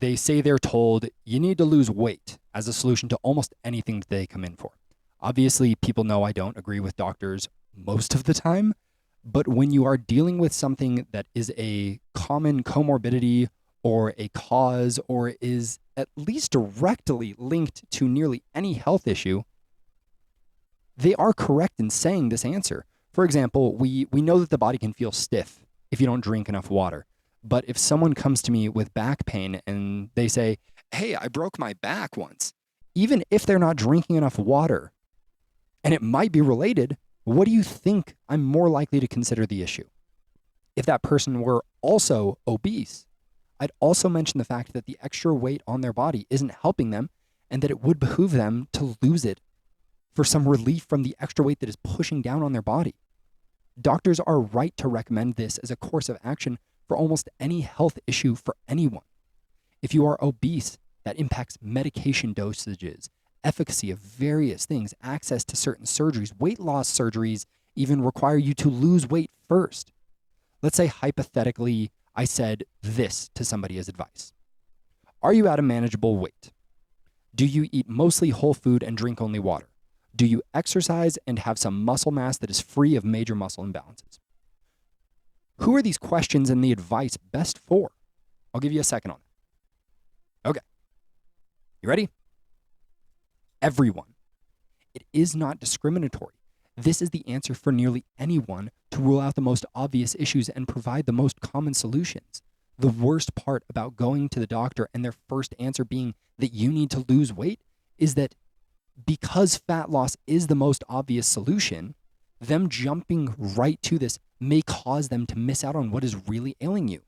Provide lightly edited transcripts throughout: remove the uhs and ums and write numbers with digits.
they say they're told you need to lose weight as a solution to almost anything that they come in for. Obviously, people know I don't agree with doctors most of the time, but when you are dealing with something that is a common comorbidity or a cause or is at least directly linked to nearly any health issue, they are correct in saying this answer. For example, we know that the body can feel stiff if you don't drink enough water. But if someone comes to me with back pain and they say, hey, I broke my back once, even if they're not drinking enough water, and it might be related, what do you think I'm more likely to consider the issue? If that person were also obese, I'd also mention the fact that the extra weight on their body isn't helping them and that it would behoove them to lose it for some relief from the extra weight that is pushing down on their body. Doctors are right to recommend this as a course of action for almost any health issue for anyone. If you are obese, that impacts medication dosages, efficacy of various things, access to certain surgeries. Weight loss surgeries even require you to lose weight first. Let's say hypothetically, I said this to somebody as advice. Are you at a manageable weight? Do you eat mostly whole food and drink only water? Do you exercise and have some muscle mass that is free of major muscle imbalances? Who are these questions and the advice best for? I'll give you a second on that. Okay. You ready? Everyone. It is not discriminatory. This is the answer for nearly anyone to rule out the most obvious issues and provide the most common solutions. The worst part about going to the doctor and their first answer being that you need to lose weight is that because fat loss is the most obvious solution, them jumping right to this may cause them to miss out on what is really ailing you.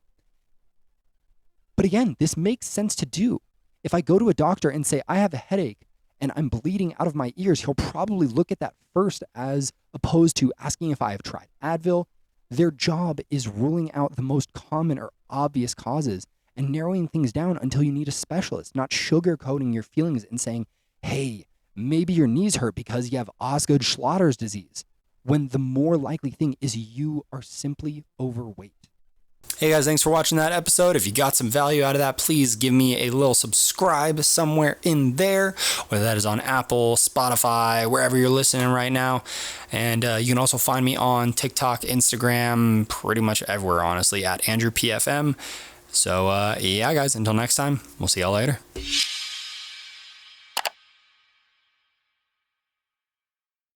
But again, this makes sense to do. If I go to a doctor and say, I have a headache and I'm bleeding out of my ears, he'll probably look at that first as opposed to asking if I have tried Advil. Their job is ruling out the most common or obvious causes and narrowing things down until you need a specialist, not sugarcoating your feelings and saying, hey, maybe your knees hurt because you have Osgood-Schlatters disease, when the more likely thing is you are simply overweight. Hey guys, thanks for watching that episode. If you got some value out of that, please give me a little subscribe somewhere in there, whether that is on Apple, Spotify, wherever you're listening right now. And you can also find me on TikTok, Instagram, pretty much everywhere, honestly, at AndrewPFM. So yeah, guys, until next time, we'll see y'all later.